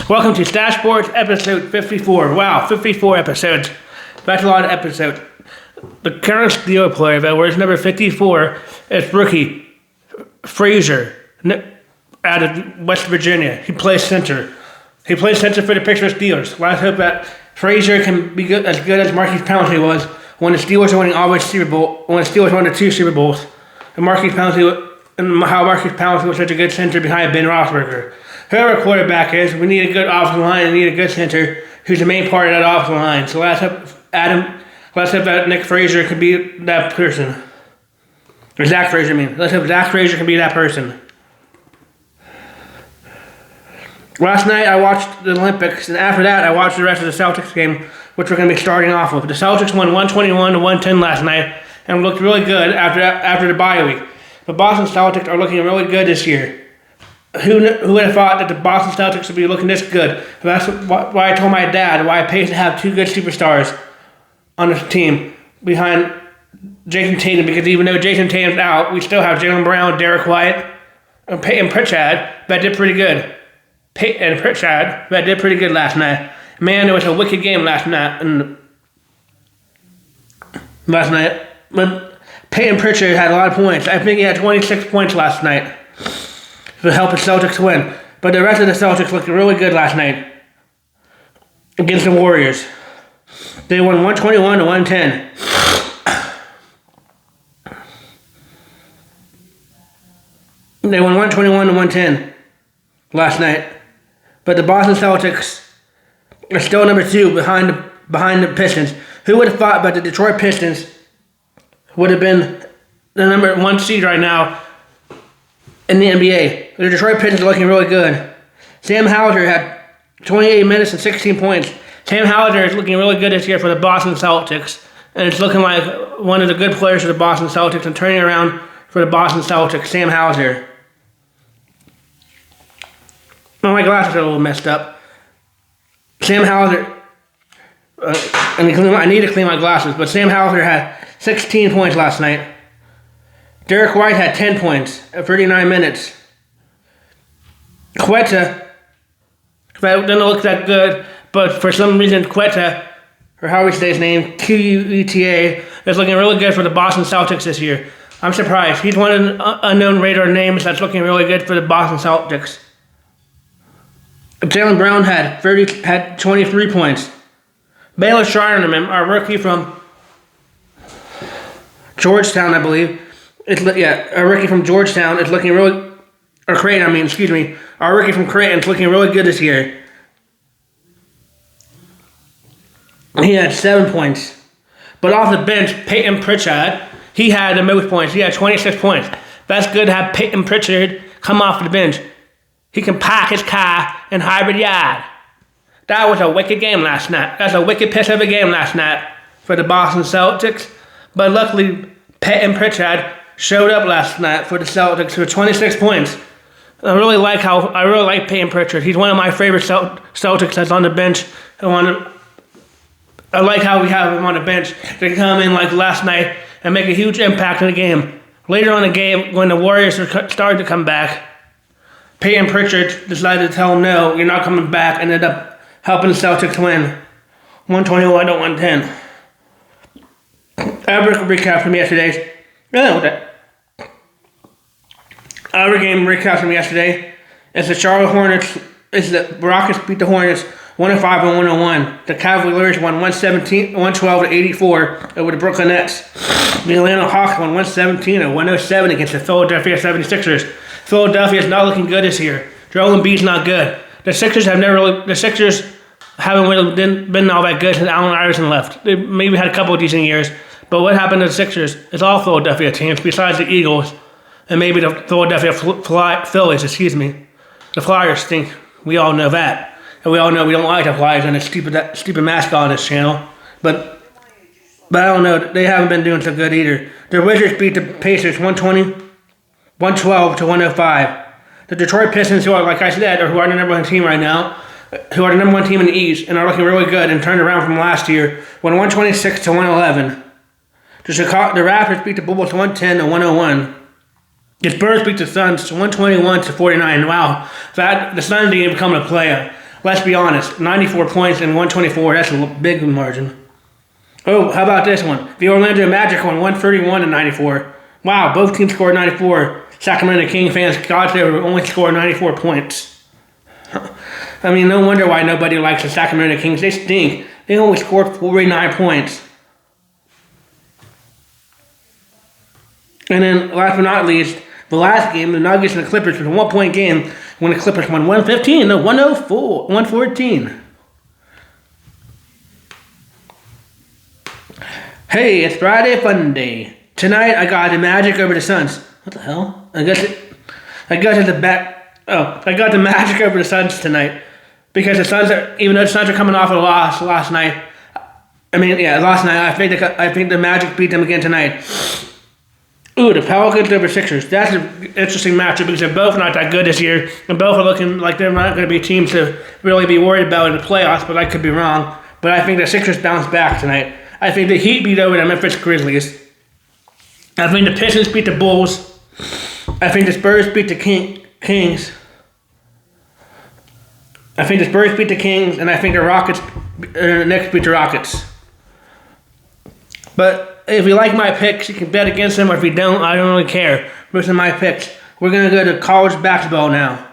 Welcome to Stache Sports episode 54. Wow, 54 episodes. That's a lot of episodes. The current Steelers player that wears number 54 is rookie Frazier out of West Virginia. He plays center. He plays center for the Pittsburgh Steelers. Let's hope that Frazier can be good as Marquise Pouncey was when the Steelers were winning all the Super Bowl. When the Steelers won the 2 Super Bowls, and how Marquise Pouncey was such a good center behind Ben Roethlisberger. Whoever quarterback is, we need a good offensive line and need a good center who's the main part of that offensive line. So let's hope that Nick Frazier can be that person. Or Zach Frazier, Let's hope Zach Frazier can be that person. Last night I watched the Olympics, and after that I watched the rest of the Celtics game, which we're going to be starting off with. The Celtics won 121-110 last night and looked really good after the bye week. The Boston Celtics are looking really good this year. Who would have thought that the Boston Celtics would be looking this good? That's why I told my dad why I paid to have 2 good superstars on the team behind Jason Tatum, because even though Jason Tatum's out, we still have Jaylen Brown, Derek White, and Peyton Pritchard that did pretty good. Last night. Man, it was a wicked game last night. But Peyton Pritchard had a lot of points. I think he had 26 points last night to help the Celtics win. But the rest of the Celtics looked really good last night against the Warriors. They won 121-110. They won 121-110 last night. But the Boston Celtics are still number 2 behind the Pistons. Who would have thought that the Detroit Pistons would have been the number 1 seed right now in the NBA? The Detroit Pistons are looking really good. Sam Hauser had 28 minutes and 16 points. Sam Hauser is looking really good this year for the Boston Celtics, and it's looking like one of the good players for the Boston Celtics and turning around for the Boston Celtics, Sam Hauser. Oh, my glasses are a little messed up. Sam Hauser, I need to clean my glasses, but Sam Hauser had 16 points last night. Derek White had 10 points at 39 minutes. Quetta, that doesn't look that good, but for some reason Quetta, or how we say his name, Queta, is looking really good for the Boston Celtics this year. I'm surprised. He's one of the unknown radar names that's looking really good for the Boston Celtics. Jaylen Brown had 23 points. Baylor Sharman, our rookie from Georgetown, I believe. Our rookie from Georgetown is looking really, or Creighton, Our rookie from Creighton is looking really good this year. He had 7 points. But off the bench, Peyton Pritchard, he had the most points. He had 26 points. That's good to have Peyton Pritchard come off the bench. He can park his car in Hybrid Yard. That was a wicked game last night. That's a wicked piss of a game last night for the Boston Celtics. But luckily, Peyton Pritchard showed up last night for the Celtics with 26 points. I really like Peyton Pritchard. He's one of my favorite Celtics that's on the bench. I like how we have him on the bench to come in like last night and make a huge impact in the game. Later on in the game, when the Warriors were starting to come back, Peyton Pritchard decided to tell him, no, you're not coming back, and ended up helping the Celtics win 121-110. Our recap from yesterday. Our game recap from yesterday is the Rockets beat the Hornets 105-101. The Cavaliers won 112-84 over the Brooklyn Nets. The Atlanta Hawks won 117-107 against the Philadelphia 76ers. Philadelphia is not looking good this year. Joel Embiid's not good. The Sixers haven't really been all that good since Allen Iverson left. They maybe had a couple of decent years, but what happened to the Sixers? It's all Philadelphia teams besides the Eagles and maybe the Philadelphia Phillies. The Flyers stink. We all know that, and we all know we don't like the Flyers and the stupid mascot on this channel. But I don't know. They haven't been doing so good either. The Wizards beat the Pacers 112-105. The Detroit Pistons, who are, like I said, who are the number 1 team right now, who are the number 1 team in the East and are looking really good and turned around from last year, won 126-111. The Raptors beat the Bulls 110-101. The Spurs beat the Suns 121-49. Wow, the Suns didn't even come to play. Let's be honest, 94 points and 124, that's a big margin. Oh, how about this one? The Orlando Magic won 131 and 94. Wow, both teams scored 94. Sacramento King fans got there only scored 94 points. I mean, no wonder why nobody likes the Sacramento Kings. They stink. They only scored 49 points. And then, last but not least, the last game, the Nuggets and the Clippers, was a 1-point game when the Clippers won 115 to 114. Hey, it's Friday Fun Day. Tonight I got the Magic over the Suns. What the hell? I got the Magic over the Suns tonight because the Suns are, even though the Suns are coming off a loss last night. Last night I think the Magic beat them again tonight. Ooh, the Pelicans over Sixers. That's an interesting matchup because they're both not that good this year, and both are looking like they're not going to be teams to really be worried about in the playoffs. But I could be wrong. But I think the Sixers bounce back tonight. I think the Heat beat over the Memphis Grizzlies. I think the Pistons beat the Bulls. I think the Spurs beat the Kings. I think the Spurs beat the Kings, and I think the Knicks beat the Rockets. But if you like my picks, you can bet against them, or if you don't, I don't really care. Those are my picks. We're going to go to college basketball now.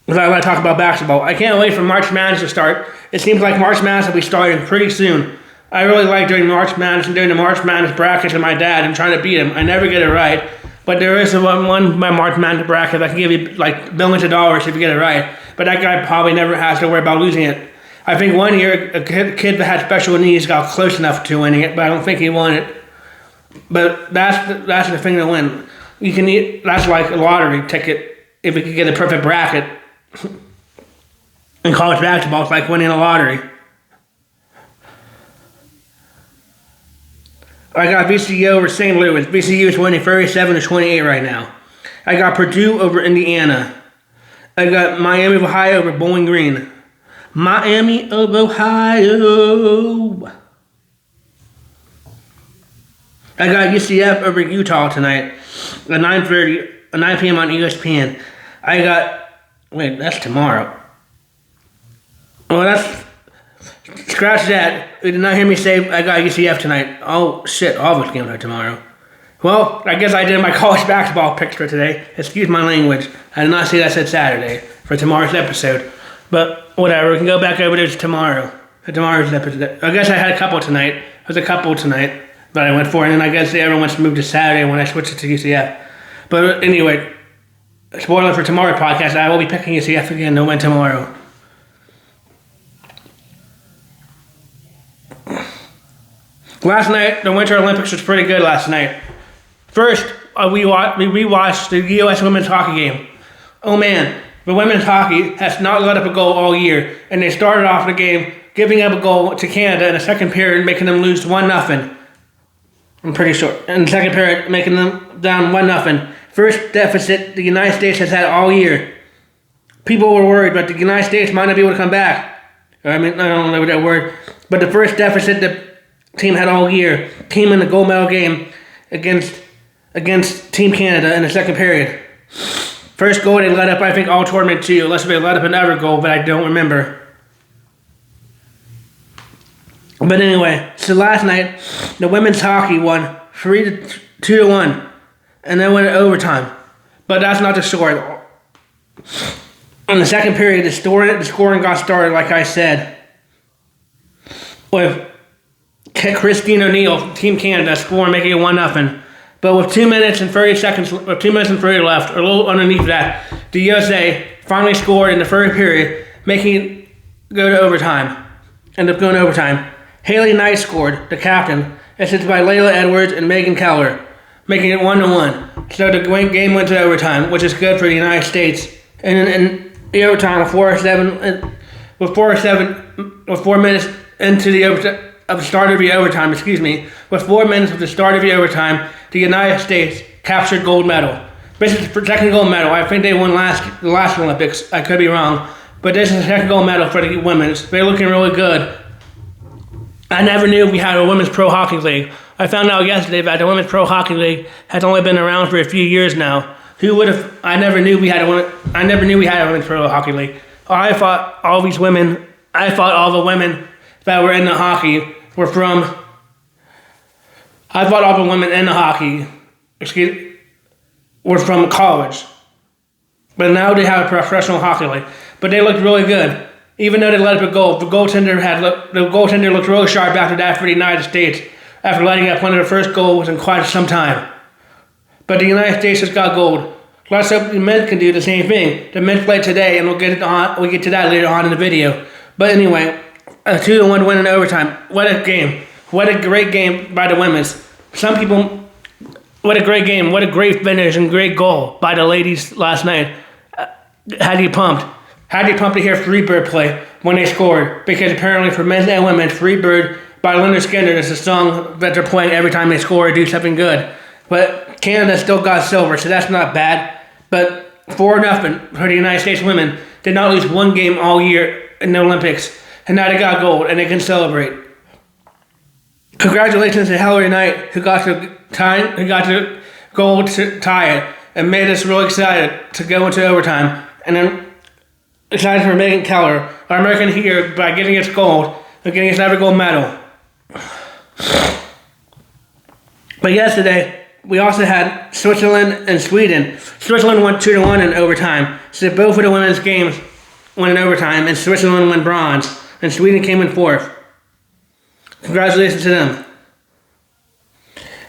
Because I want to talk about basketball. I can't wait for March Madness to start. It seems like March Madness will be starting pretty soon. I really like doing March Madness and doing the March Madness brackets with my dad and trying to beat him. I never get it right. But there is one by March Madness bracket that can give you like millions of dollars if you get it right. But that guy probably never has to worry about losing it. I think one year a kid that had special needs got close enough to winning it, but I don't think he won it. But that's the thing to win. That's like a lottery ticket if you could get a perfect bracket. In college basketball, it's like winning a lottery. I got VCU over St. Louis. VCU is winning 37-28 right now. I got Purdue over Indiana. I got Miami of Ohio over Bowling Green. Miami of Ohio. I got UCF over Utah tonight at 9 p.m. on ESPN. Wait, that's tomorrow. Well, scratch that. You did not hear me say I got UCF tonight. Oh, shit, all those games are tomorrow. Well, I guess I did my college basketball picks for today. Excuse my language. I did not say that I said Saturday for tomorrow's episode. But whatever, we can go back over to tomorrow. For tomorrow's episode. I guess I had a couple tonight. There was a couple tonight that I went for. And then I guess everyone's moved to Saturday when I switched it to UCF. But anyway, spoiler for tomorrow's podcast, I will be picking UCF again to win tomorrow. Last night, the Winter Olympics was pretty good last night. First, we rewatched the U.S. women's hockey game. Oh man, the women's hockey has not let up a goal all year, and they started off the game giving up a goal to Canada in the second period, making them lose 1-0. I'm pretty sure. In the second period, making them down 1-0. First deficit the United States has had all year. People were worried, but the United States might not be able to come back. I mean, I don't know that word, but the first deficit the team had all year came in the gold medal game against Team Canada in the second period. First goal they let up, I think, all tournament too, unless they let up another goal, but I don't remember. But anyway, so last night, the women's hockey won 2-1, and then went to overtime. But that's not the story. In the second period, the scoring got started, like I said, with Christine O'Neill, Team Canada, scoring, making it 1-0. But with 2 minutes and 30 left, or a little underneath that, the USA finally scored in the first period, making it go to overtime. Ended up going to overtime. Haley Knight scored, the captain, assisted by Layla Edwards and Megan Keller, making it 1-1. So the game went to overtime, which is good for the United States. And in the overtime, with 4 minutes into the start of the overtime, with 4 minutes of the start of the overtime, the United States captured gold medal. This is the second gold medal. I think they won the last Olympics. I could be wrong. But this is the second gold medal for the women's. They're looking really good. I never knew we had a women's pro hockey league. I found out yesterday that the women's pro hockey league has only been around for a few years now. Who would have? I never knew we had a women's pro hockey league. I thought all these women, I thought all the women that were in the hockey were from, I thought all the women in the hockey, were from college. But now they have a professional hockey league. But they looked really good. Even though they let up a goal, the goaltender looked really sharp after that for the United States, after letting up one of the first goals in quite some time. But the United States has got gold. Let's hope the men can do the same thing. The men played today, and we'll get to that later on in the video. But anyway, a 2-1 win in overtime. What a game. What a great game by the women's. What a great game. What a great finish and great goal by the ladies last night. Had you pumped to hear Freebird play when they scored. Because apparently for men and women, Freebird by Leonard Skinner is a song that they're playing every time they score or do something good. But Canada still got silver, so that's not bad. But 4-0 for the United States women. Did not lose one game all year in the Olympics. And now they got gold, and they can celebrate. Congratulations to Hillary Knight, who got the gold to tie it, and made us really excited to go into overtime. And then excited for Megan Keller, our American hero, by getting its gold and getting its another gold medal. But yesterday, we also had Switzerland and Sweden. Switzerland won 2-1 in overtime. So both of the women's games went in overtime, and Switzerland won bronze, and Sweden came in fourth. Congratulations to them.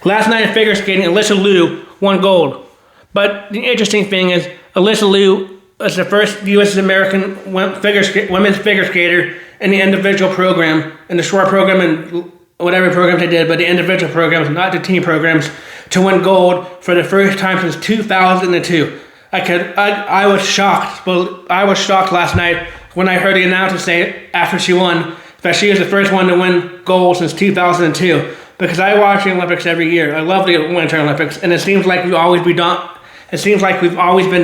Last night in figure skating, Alyssa Liu won gold. But the interesting thing is, Alyssa Liu was the first U.S. American women's figure skater in the individual program, in the short program and whatever programs they did, but the individual programs, not the team programs, to win gold for the first time since 2002. I was shocked. But I was shocked last night when I heard the announcer say after she won that she was the first one to win gold since 2002. Because I watch the Olympics every year. I love the Winter Olympics, and it seems like we've always been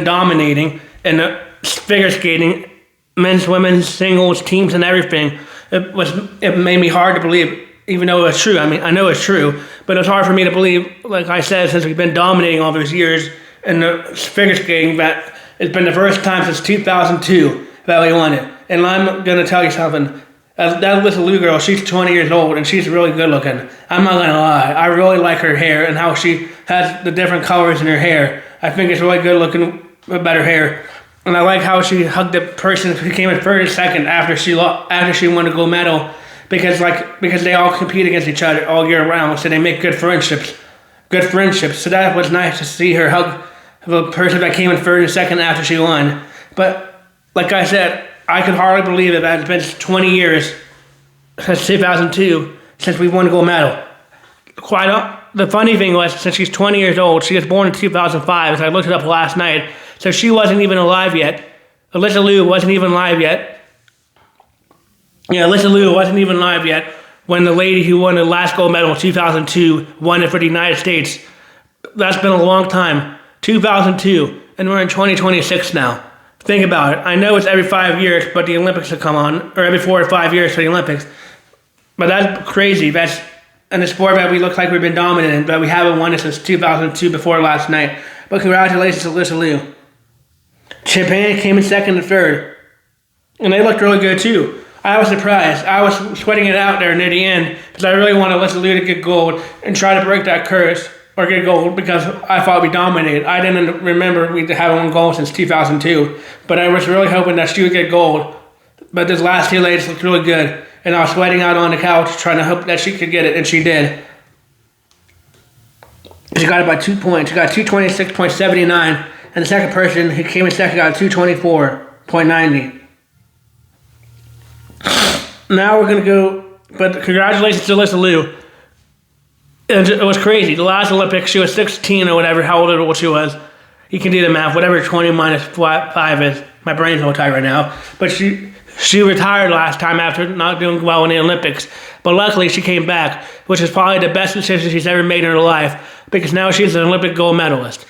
dominating in the figure skating, men's, women's, singles, teams, and everything. It made me hard to believe, even though it's true. I mean, I know it's true, but it's hard for me to believe, like I said, since we've been dominating all those years in the figure skating, that it's been the first time since 2002 that we won it. And I'm going to tell you something. That little Lou girl, she's 20 years old, and she's really good looking. I'm not going to lie. I really like her hair and how she has the different colors in her hair. I think it's really good looking with better hair. And I like how she hugged the person who came in first and second after she won the gold medal. Because they all compete against each other all year round, so they make good friendships. So that was nice to see her hug the person that came in first and second after she won. But like I said, I could hardly believe it that it's been 20 years since 2002 since we won a gold medal. The funny thing was, since she's 20 years old, she was born in 2005, as I looked it up last night, so she wasn't even alive yet. Alyssa Liu wasn't even alive yet. Yeah, Alyssa Liu wasn't even alive yet when the lady who won the last gold medal in 2002 won it for the United States. That's been a long time. 2002, and we're in 2026 now. Think about it. I know it's every 5 years, but the Olympics will come on, or every 4 or 5 years for the Olympics. But that's crazy. That's in a sport that we look like we've been dominant in, but we haven't won it since 2002 before last night. But congratulations to Alyssa Liu. Japan came in second and third, and they looked really good too. I was surprised. I was sweating it out there near the end because I really wanted Alyssa Liu to get gold and try to break that curse or get gold because I thought we dominated. I didn't remember we haven't won gold since 2002, but I was really hoping that she would get gold. But this last two ladies looked really good, and I was sweating out on the couch trying to hope that she could get it, and she did. She got it by 2 points. She got 226.79, and the second person who came in second got 224.90. Now we're going to go, but congratulations to Alyssa Liu. It was crazy. The last Olympics, she was 16 or whatever, how old she was. You can do the math, whatever 20 minus 5 is. My brain's a little tired right now. But she retired last time after not doing well in the Olympics. But luckily she came back, which is probably the best decision she's ever made in her life, because now she's an Olympic gold medalist.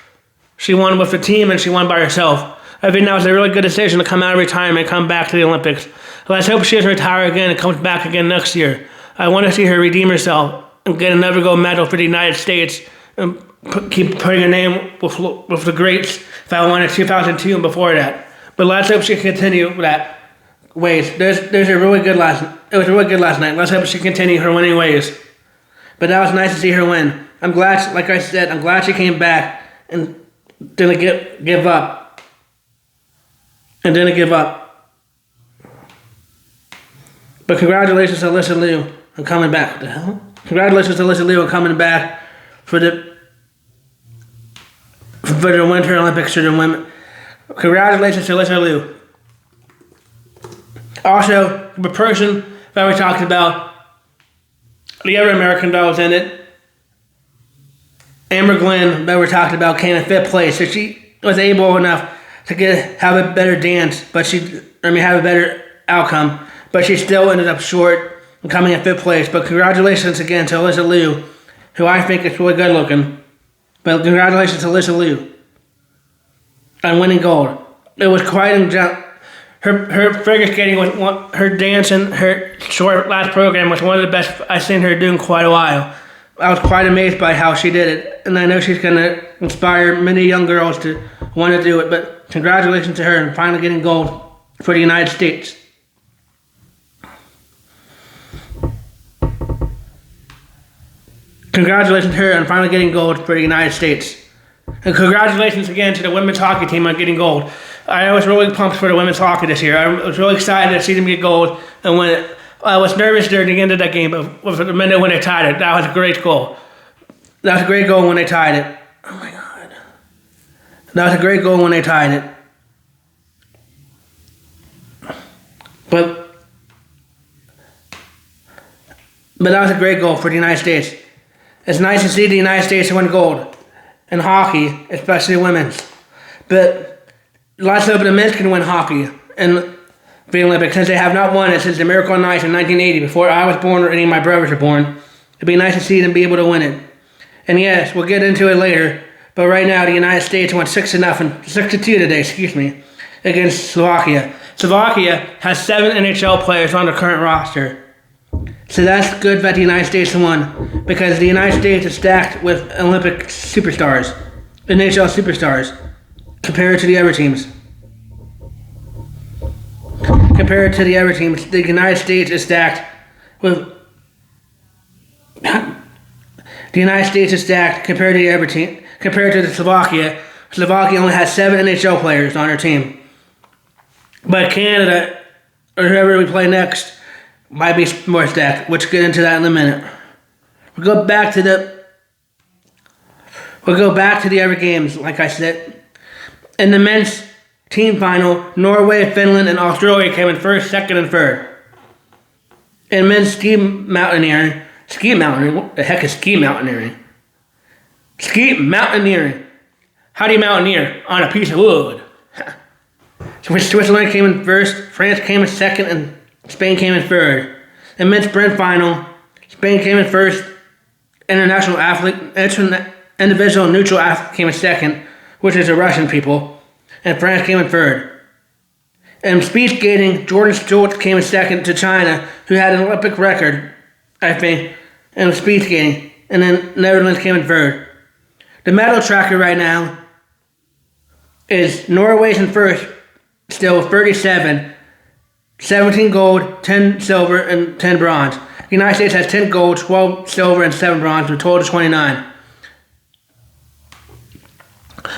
She won with the team and she won by herself. I think that was a really good decision to come out of retirement and come back to the Olympics. Let's hope she doesn't retire again and comes back again next year. I want to see her redeem herself and get another gold medal for the United States and keep putting her name with the greats that won in 2002 and before that. But let's hope she can continue that ways. There's a really good last. It was really good last night. Let's hope she continue her winning ways. But that was nice to see her win. I'm glad, like I said, I'm glad she came back and didn't give up. And didn't give up. But congratulations to Alyssa Liu on coming back. What the hell? Congratulations to Alyssa Liu on coming back for the Winter Olympics for the women. Congratulations to Alyssa Liu. Also, the person that we talked about, the other American that was in it, Amber Glenn, that we talked about, came in 5th place. So she was able enough to have a better dance, have a better outcome. But she still ended up short and coming in 5th place. But congratulations again to Alyssa Liu, who I think is really good looking. But congratulations to Alyssa Liu on winning gold. It was quite her figure skating was her dance and her short last program was one of the best I've seen her do in quite a while. I was quite amazed by how she did it, and I know she's going to inspire many young girls to want to do it. But congratulations to her on finally getting gold for the United States. Congratulations to her on finally getting gold for the United States. And congratulations again to the women's hockey team on getting gold. I was really pumped for the women's hockey this year. I was really excited to see them get gold and win it. I was nervous during the end of that game, but for the minute when they tied it, that was a great goal. That was a great goal when they tied it. Oh my God. That was a great goal when they tied it. But that was a great goal for the United States. It's nice to see the United States win gold in hockey, especially women's. But let's hope the men can win hockey in the Olympics, since they have not won it since the Miracle on Ice in 1980, before I was born or any of my brothers were born. It'd be nice to see them be able to win it. And yes, we'll get into it later, but right now the United States won 6-2 today, against Slovakia. Slovakia has 7 NHL players on the current roster. So that's good that the United States won, because the United States is stacked with Olympic superstars, NHL superstars, compared to the other teams. Compared to the other teams, the United States is stacked with... The United States is stacked compared to the other team. Compared to the Slovakia, Slovakia only has 7 NHL players on their team. But Canada, or whoever we play next, might be more stacked. We'll get into that in a minute. We'll go back to the other games, like I said. In the men's team final, Norway, Finland, and Australia came in 1st, 2nd, and 3rd. In men's ski mountaineering, what the heck is ski mountaineering? Ski mountaineering. How do you mountaineer? On a piece of wood. Switzerland came in 1st, France came in 2nd, and Spain came in 3rd. In men's sprint final, Spain came in 1st, individual neutral athlete came in 2nd, which is the Russian people, and France came in 3rd. In speed skating, Jordan Stewart came in 2nd to China, who had an Olympic record, I think, in speed skating, and then Netherlands came in 3rd. The medal tracker right now is Norway's in 1st, still with 37, 17 gold, 10 silver, and 10 bronze. The United States has 10 gold, 12 silver, and 7 bronze, with a total of 29.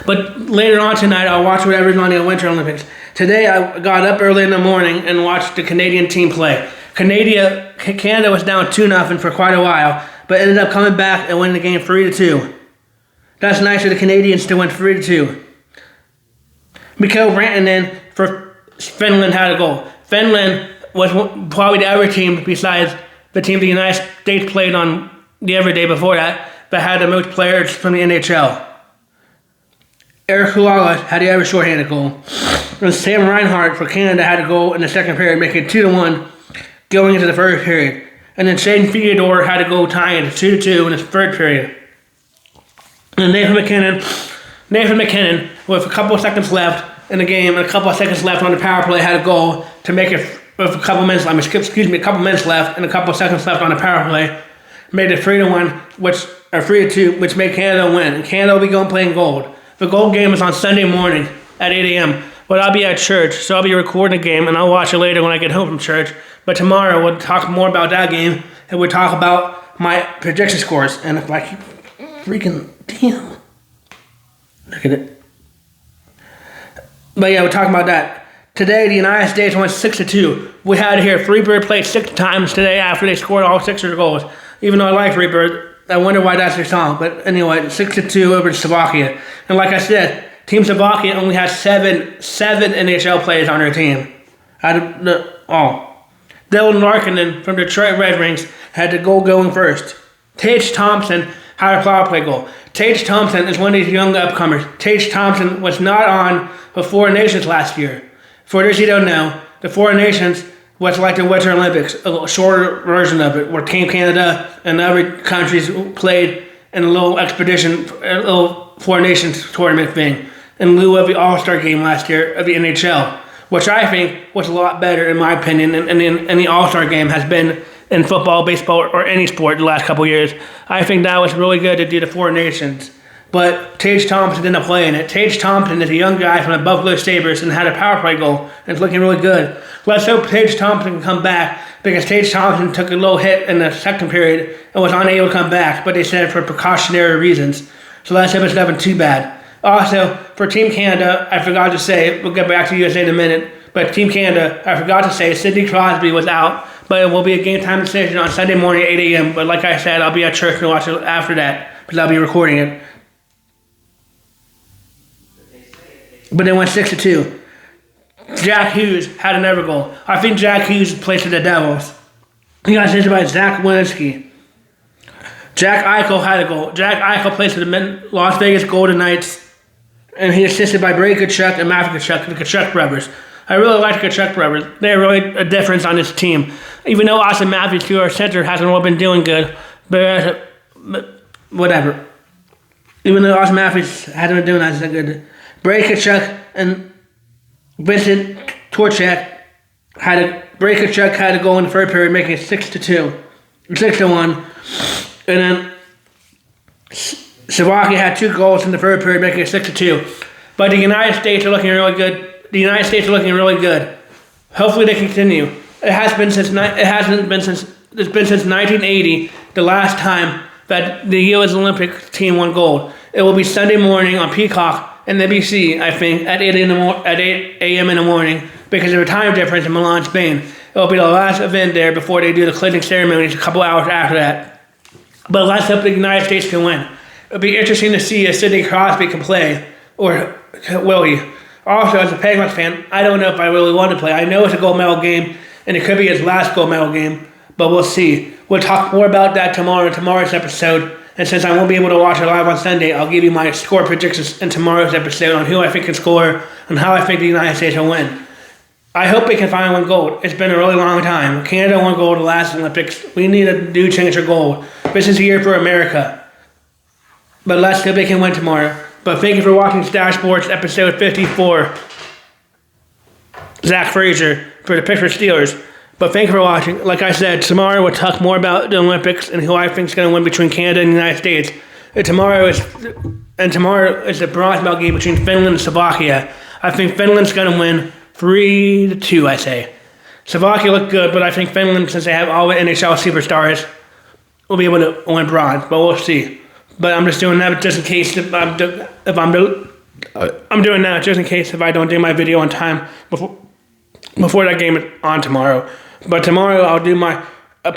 But later on tonight, I'll watch whatever's on the Winter Olympics. Today, I got up early in the morning and watched the Canadian team play. Canada was down 2-0 for quite a while, but ended up coming back and winning the game 3-2. That's nice for the Canadians to win 3-2. Mikael Rantanen for Finland had a goal. Finland was probably the other team besides the team the United States played on the other day before that had the most players from the NHL. Eric Huala had the other shorthanded goal. And Sam Reinhart for Canada had a goal in the 2nd period, making it 2-1 going into the 1st period. And then Shane Theodore had a goal tying it 2-2 in the 3rd period. And Nathan McKinnon, with a couple of seconds left in the game and a couple of seconds left on the power play, had a goal to make it with a couple minutes left. A couple minutes left and a couple of seconds left on the power play, made it 3-1, or 3-2, which made Canada win. And Canada will be going playing gold. The gold game is on Sunday morning at 8 a.m. But I'll be at church, so I'll be recording the game, and I'll watch it later when I get home from church. But tomorrow, we'll talk more about that game, and we'll talk about my prediction scores. And if I keep freaking... Damn. Look at it. But yeah, we're talking about that. Today, the United States won 6-2. We had to hear Freebird play 6 times today after they scored all 6 of their goals. Even though I like Freebird, I wonder why that's their song. But anyway, 6-2 over Slovakia. And like I said, Team Slovakia only has seven NHL players on their team. Dylan Larkinen from Detroit Red Wings had the goal going first. Tage Thompson had a power play goal. Tage Thompson is one of these young upcomers. Tage Thompson was not on the Four Nations last year. For those you don't know, the Four Nations was like the Winter Olympics, a shorter version of it, where Team Canada and other countries played in a little expedition, a little Four Nations tournament thing, in lieu of the All-Star game last year of the NHL, which I think was a lot better, in my opinion, than any All-Star game has been in football, baseball, or any sport the last couple of years. I think that was really good to do the Four Nations. But Tage Thompson didn't play in it. Tage Thompson is a young guy from the Buffalo Sabres and had a power play goal, and it's looking really good. Let's hope Tage Thompson can come back, because Tage Thompson took a little hit in the second period and was unable to come back, but they said for precautionary reasons. So let's hope it's nothing too bad. Also, for Team Canada, I forgot to say, we'll get back to USA in a minute, but Team Canada, I forgot to say, Sidney Crosby was out, but it will be a game time decision on Sunday morning at 8 a.m. But like I said, I'll be at church and watch it after that, because I'll be recording it. But they went 6-2. Jack Hughes had another goal. I think Jack Hughes plays for the Devils. You guys think about Zach Welinski. Jack Eichel had a goal. Jack Eichel plays for the Las Vegas Golden Knights, and he assisted by Brady Tkachuk and Matthew Tkachuk, the Tkachuk brothers. I really like the Tkachuk brothers. They're really a difference on this team. Even though Austin Matthews, who our center, hasn't really been doing good, but whatever. Even though Austin Matthews hasn't been doing that good, Brady Tkachuk and Vincent Torchak Brady Tkachuk had a goal in the third period, making it 6-1, and then Slovakia had 2 goals in the third period, making it 6-2. But the United States are looking really good. Hopefully they continue. It's been since 1980, the last time that the U.S. Olympic team won gold. It will be Sunday morning on Peacock and NBC, I think, at 8 a.m. in the morning, because of the time difference in Milan, Spain. It will be the last event there before they do the closing ceremonies a couple hours after that. But let's hope the United States can win. It'll be interesting to see if Sidney Crosby can play, or will he? Also, as a Penguins fan, I don't know if I really want to play. I know it's a gold medal game, and it could be his last gold medal game, but we'll see. We'll talk more about that tomorrow in tomorrow's episode. And since I won't be able to watch it live on Sunday, I'll give you my score predictions in tomorrow's episode on who I think can score and how I think the United States will win. I hope they can finally win gold. It's been a really long time. Canada won gold the last Olympics. We need to do change for gold. This is a year for America. But let's hope they can win tomorrow. But thank you for watching Stache Sports episode 54. Zach Frazier for the Pittsburgh Steelers. But thank you for watching. Like I said, tomorrow we'll talk more about the Olympics and who I think is going to win between Canada and the United States. Tomorrow is the bronze medal game between Finland and Slovakia. I think Finland's going to win 3-2, I say. Slovakia look good, but I think Finland, since they have all the NHL superstars, will be able to win bronze. But we'll see. But I'm just doing that just in case I'm doing that just in case if I don't do my video on time before that game is on tomorrow. But tomorrow I'll do my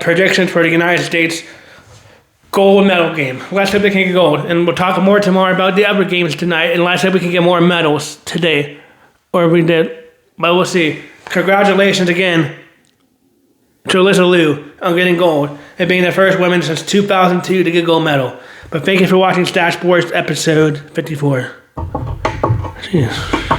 predictions for the United States gold medal game. Let's hope we can get gold. And we'll talk more tomorrow about the other games tonight. And let's hope we can get more medals today. Or we did. But we'll see. Congratulations again to Alyssa Liu on getting gold and being the first woman since 2002 to get a gold medal. But thank you for watching Stache Sports episode 54. Jeez.